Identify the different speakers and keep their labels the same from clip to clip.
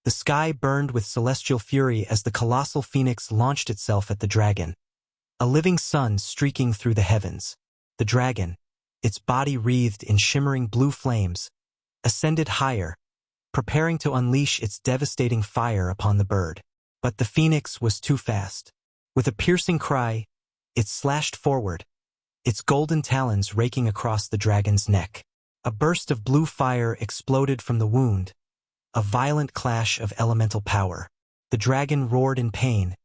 Speaker 1: The sky burned with celestial fury as the colossal phoenix launched itself at the dragon. A living sun streaking through the heavens. The dragon, its body wreathed in shimmering blue flames, ascended higher, preparing to unleash its devastating fire upon the bird. But the phoenix was too fast. With a piercing cry, it slashed forward, its golden talons raking across the dragon's neck. A burst of blue fire exploded from the wound, a violent clash of elemental power. The dragon roared in pain,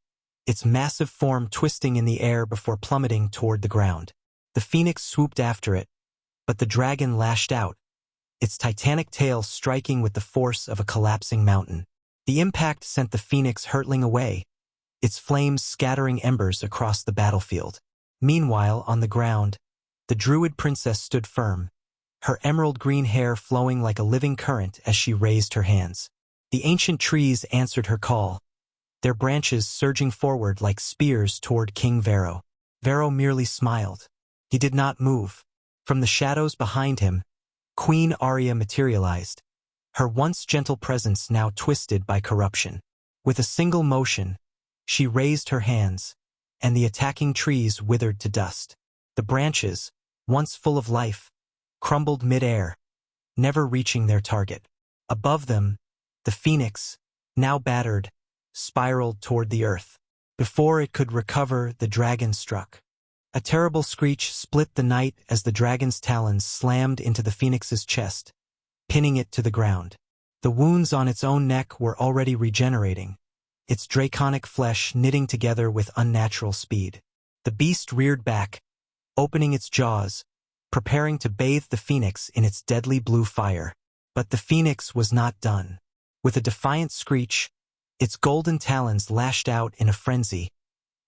Speaker 1: its massive form twisting in the air before plummeting toward the ground. The phoenix swooped after it, but the dragon lashed out, its titanic tail striking with the force of a collapsing mountain. The impact sent the phoenix hurtling away, its flames scattering embers across the battlefield. Meanwhile, on the ground, the druid princess stood firm, her emerald green hair flowing like a living current as she raised her hands. The ancient trees answered her call, their branches surging forward like spears toward King Varow. Varow merely smiled. He did not move. From the shadows behind him, Queen Arya materialized, her once gentle presence now twisted by corruption. With a single motion, she raised her hands, and the attacking trees withered to dust. The branches, once full of life, crumbled mid-air, never reaching their target. Above them, the phoenix, now battered, spiraled toward the earth. Before it could recover, the dragon struck. A terrible screech split the night as the dragon's talons slammed into the phoenix's chest, pinning it to the ground. The wounds on its own neck were already regenerating, its draconic flesh knitting together with unnatural speed. The beast reared back, opening its jaws, preparing to bathe the phoenix in its deadly blue fire. But the phoenix was not done. With a defiant screech, its golden talons lashed out in a frenzy,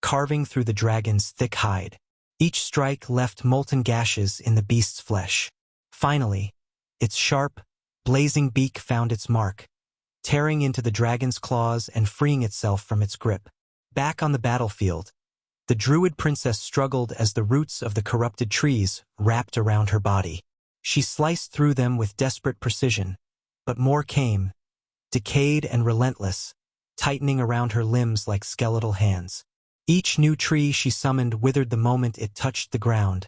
Speaker 1: carving through the dragon's thick hide. Each strike left molten gashes in the beast's flesh. Finally, its sharp, blazing beak found its mark, tearing into the dragon's claws and freeing itself from its grip. Back on the battlefield, the druid princess struggled as the roots of the corrupted trees wrapped around her body. She sliced through them with desperate precision, but more came, decayed and relentless, tightening around her limbs like skeletal hands. Each new tree she summoned withered the moment it touched the ground,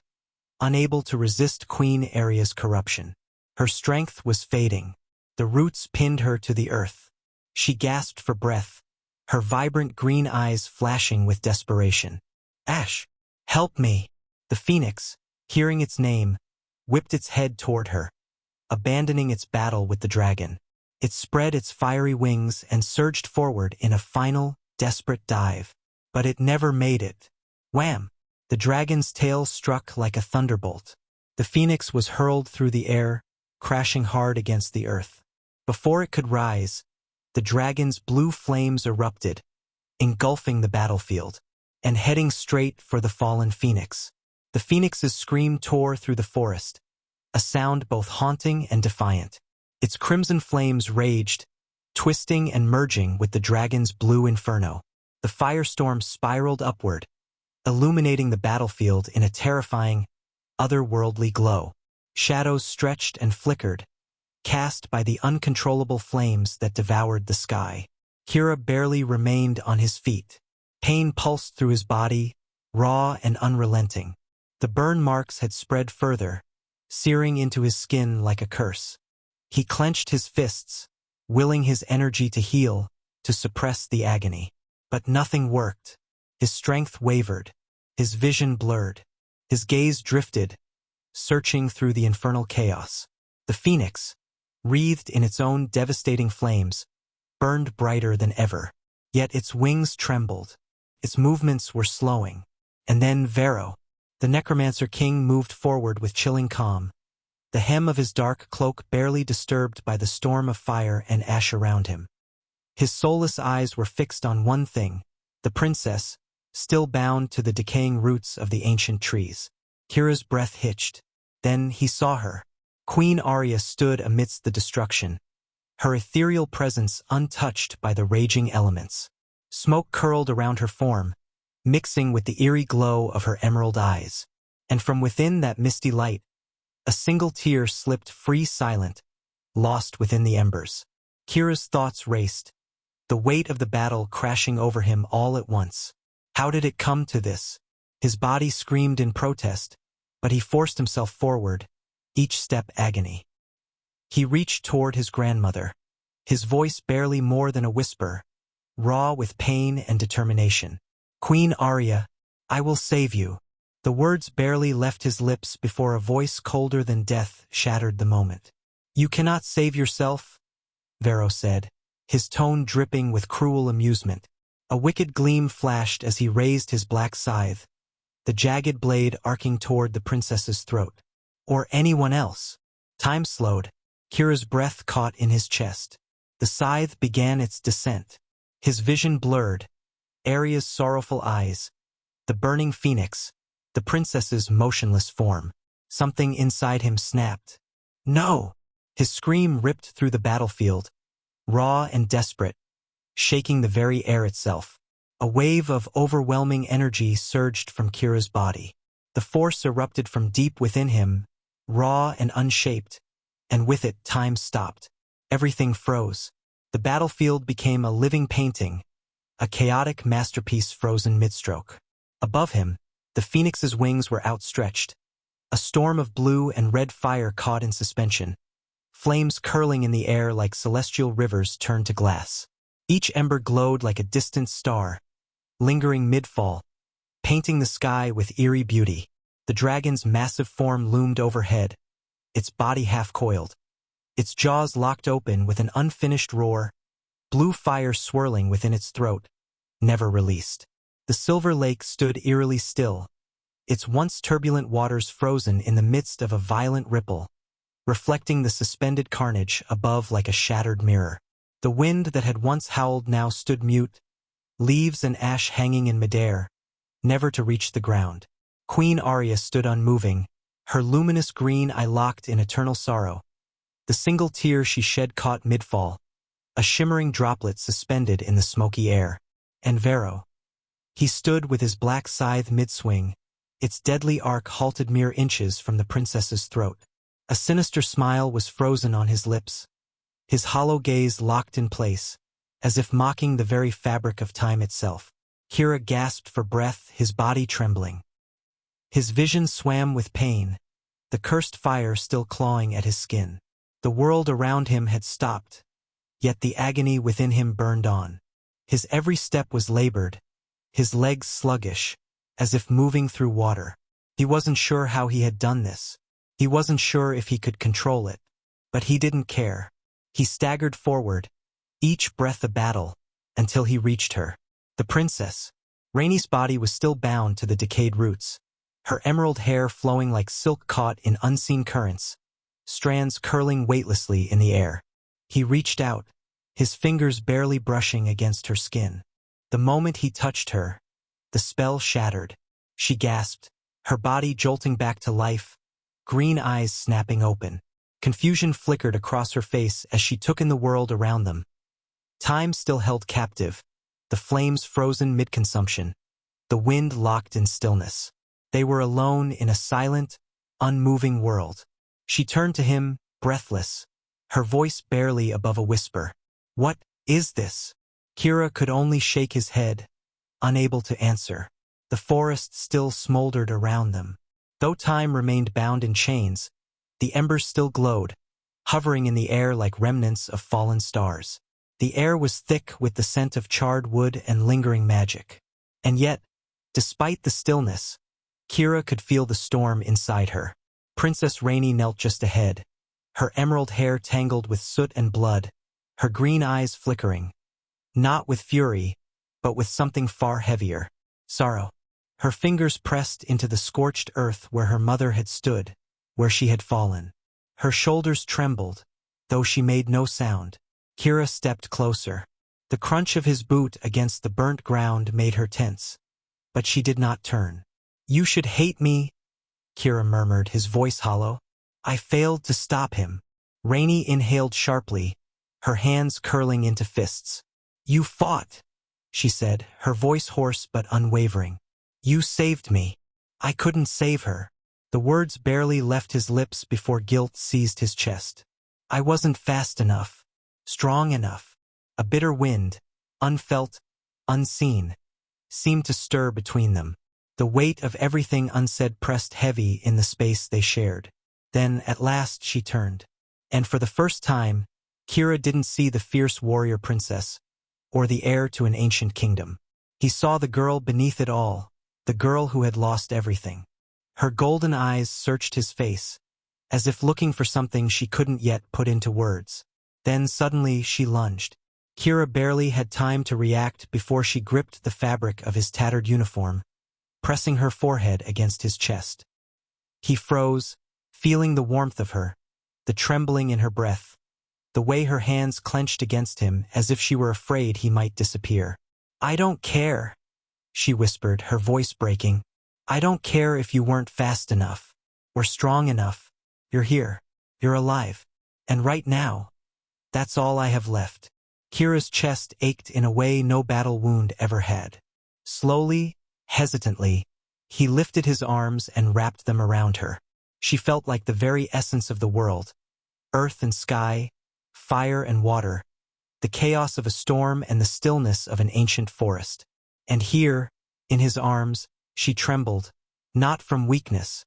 Speaker 1: unable to resist Queen Arya's corruption. Her strength was fading. The roots pinned her to the earth. She gasped for breath, her vibrant green eyes flashing with desperation. "Ash, help me!" The phoenix, hearing its name, whipped its head toward her, abandoning its battle with the dragon. It spread its fiery wings and surged forward in a final, desperate dive. But it never made it. Wham! The dragon's tail struck like a thunderbolt. The phoenix was hurled through the air, crashing hard against the earth. Before it could rise, the dragon's blue flames erupted, engulfing the battlefield, and heading straight for the fallen phoenix. The phoenix's scream tore through the forest, a sound both haunting and defiant. Its crimson flames raged, twisting and merging with the dragon's blue inferno. The firestorm spiraled upward, illuminating the battlefield in a terrifying, otherworldly glow. Shadows stretched and flickered, cast by the uncontrollable flames that devoured the sky. Kira barely remained on his feet. Pain pulsed through his body, raw and unrelenting. The burn marks had spread further, searing into his skin like a curse. He clenched his fists, willing his energy to heal, to suppress the agony. But nothing worked. His strength wavered, his vision blurred, his gaze drifted, searching through the infernal chaos. The phoenix, wreathed in its own devastating flames, burned brighter than ever. Yet its wings trembled, its movements were slowing. And then Varow, the Necromancer King, moved forward with chilling calm, the hem of his dark cloak barely disturbed by the storm of fire and ash around him. His soulless eyes were fixed on one thing, the princess, still bound to the decaying roots of the ancient trees. Kira's breath hitched. Then he saw her. Queen Arya stood amidst the destruction, her ethereal presence untouched by the raging elements. Smoke curled around her form, mixing with the eerie glow of her emerald eyes. And from within that misty light, a single tear slipped free, silent, lost within the embers. Kira's thoughts raced, the weight of the battle crashing over him all at once. How did it come to this? His body screamed in protest, but he forced himself forward, each step agony. He reached toward his grandmother, his voice barely more than a whisper, raw with pain and determination. "Queen Arya, I will save you." The words barely left his lips before a voice colder than death shattered the moment. "You cannot save yourself," Varow said, his tone dripping with cruel amusement. A wicked gleam flashed as he raised his black scythe, the jagged blade arcing toward the princess's throat. Or anyone else. Time slowed. Kira's breath caught in his chest. The scythe began its descent. His vision blurred. Arya's sorrowful eyes. The burning phoenix. The princess's motionless form. Something inside him snapped. "No!" His scream ripped through the battlefield, raw and desperate, shaking the very air itself. A wave of overwhelming energy surged from Kira's body. The force erupted from deep within him, raw and unshaped, and with it time stopped. Everything froze. The battlefield became a living painting, a chaotic masterpiece frozen mid-stroke. Above him, the phoenix's wings were outstretched. A storm of blue and red fire caught in suspension, flames curling in the air like celestial rivers turned to glass. Each ember glowed like a distant star, lingering mid-fall, painting the sky with eerie beauty. The dragon's massive form loomed overhead, its body half-coiled, its jaws locked open with an unfinished roar, blue fire swirling within its throat, never released. The silver lake stood eerily still, its once turbulent waters frozen in the midst of a violent ripple, reflecting the suspended carnage above like a shattered mirror. The wind that had once howled now stood mute, leaves and ash hanging in midair, never to reach the ground. Queen Arya stood unmoving, her luminous green eye locked in eternal sorrow. The single tear she shed caught mid-fall, a shimmering droplet suspended in the smoky air. And Varow. He stood with his black scythe mid-swing, its deadly arc halted mere inches from the princess's throat. A sinister smile was frozen on his lips, his hollow gaze locked in place, as if mocking the very fabric of time itself. Kira gasped for breath, his body trembling. His vision swam with pain, the cursed fire still clawing at his skin. The world around him had stopped, yet the agony within him burned on. His every step was labored, his legs sluggish, as if moving through water. He wasn't sure how he had done this. He wasn't sure if he could control it, but he didn't care. He staggered forward, each breath a battle, until he reached her. The princess. Rany's body was still bound to the decayed roots, her emerald hair flowing like silk caught in unseen currents, strands curling weightlessly in the air. He reached out, his fingers barely brushing against her skin. The moment he touched her, the spell shattered. She gasped, her body jolting back to life, green eyes snapping open. Confusion flickered across her face as she took in the world around them. Time still held captive, the flames frozen mid-consumption, the wind locked in stillness. They were alone in a silent, unmoving world. She turned to him, breathless, her voice barely above a whisper. "What is this?" Kira could only shake his head, unable to answer. The forest still smoldered around them. Though time remained bound in chains, the embers still glowed, hovering in the air like remnants of fallen stars. The air was thick with the scent of charred wood and lingering magic. And yet, despite the stillness, Kira could feel the storm inside her. Princess Rany knelt just ahead, her emerald hair tangled with soot and blood, her green eyes flickering. Not with fury, but with something far heavier. Sorrow. Her fingers pressed into the scorched earth where her mother had stood, where she had fallen. Her shoulders trembled, though she made no sound. Kira stepped closer. The crunch of his boot against the burnt ground made her tense, but she did not turn. "You should hate me," Kira murmured, his voice hollow. "I failed to stop him." Rany inhaled sharply, her hands curling into fists. "You fought," she said, her voice hoarse but unwavering. "You saved me. I couldn't save her." The words barely left his lips before guilt seized his chest. "I wasn't fast enough. strong enough. A bitter wind, unfelt, unseen, seemed to stir between them. The weight of everything unsaid pressed heavy in the space they shared. Then, at last, she turned. And for the first time, Kira didn't see the fierce warrior princess, or the heir to an ancient kingdom. He saw the girl beneath it all, the girl who had lost everything. Her golden eyes searched his face, as if looking for something she couldn't yet put into words. Then suddenly she lunged. Kira barely had time to react before she gripped the fabric of his tattered uniform, pressing her forehead against his chest. He froze, feeling the warmth of her, the trembling in her breath, the way her hands clenched against him as if she were afraid he might disappear. "I don't care," she whispered, her voice breaking. "I don't care if you weren't fast enough, or strong enough. You're here. You're alive. And right now, that's all I have left." Kira's chest ached in a way no battle wound ever had. Slowly, hesitantly, he lifted his arms and wrapped them around her. She felt like the very essence of the world, earth and sky, fire and water, the chaos of a storm and the stillness of an ancient forest. And here, in his arms, she trembled, not from weakness,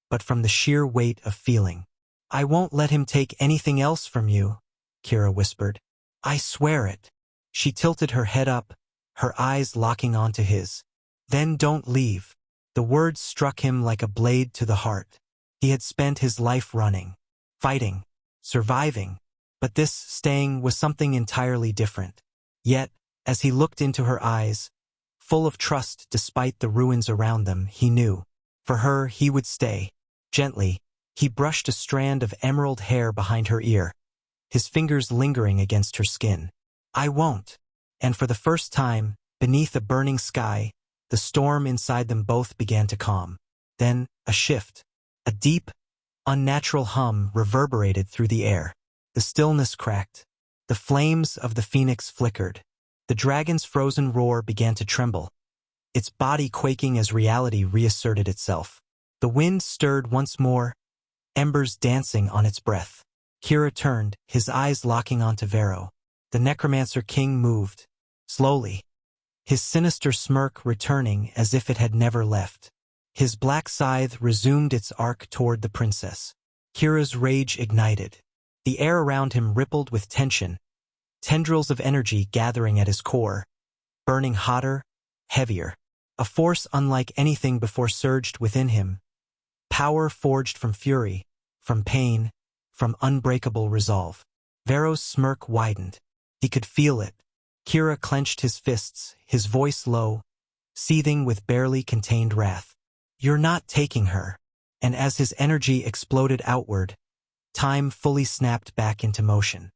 Speaker 1: but from the sheer weight of feeling. "I won't let him take anything else from you," Kira whispered. "I swear it." She tilted her head up, her eyes locking onto his. "Then don't leave." The words struck him like a blade to the heart. He had spent his life running, fighting, surviving, but this staying was something entirely different. Yet, as he looked into her eyes, full of trust despite the ruins around them, he knew. For her, he would stay. Gently, he brushed a strand of emerald hair behind her ear, his fingers lingering against her skin. "I won't." And for the first time, beneath a burning sky, the storm inside them both began to calm. Then, a shift. A deep, unnatural hum reverberated through the air. The stillness cracked. The flames of the phoenix flickered. The dragon's frozen roar began to tremble, its body quaking as reality reasserted itself. The wind stirred once more, embers dancing on its breath. Kira turned, his eyes locking onto Varow. The Necromancer King moved, slowly, his sinister smirk returning as if it had never left. His black scythe resumed its arc toward the princess. Kira's rage ignited. The air around him rippled with tension, tendrils of energy gathering at his core, burning hotter, heavier. A force unlike anything before surged within him. Power forged from fury, from pain, from unbreakable resolve. Varow's smirk widened. He could feel it. Kira clenched his fists, his voice low, seething with barely contained wrath. "You're not taking her." And as his energy exploded outward, time fully snapped back into motion.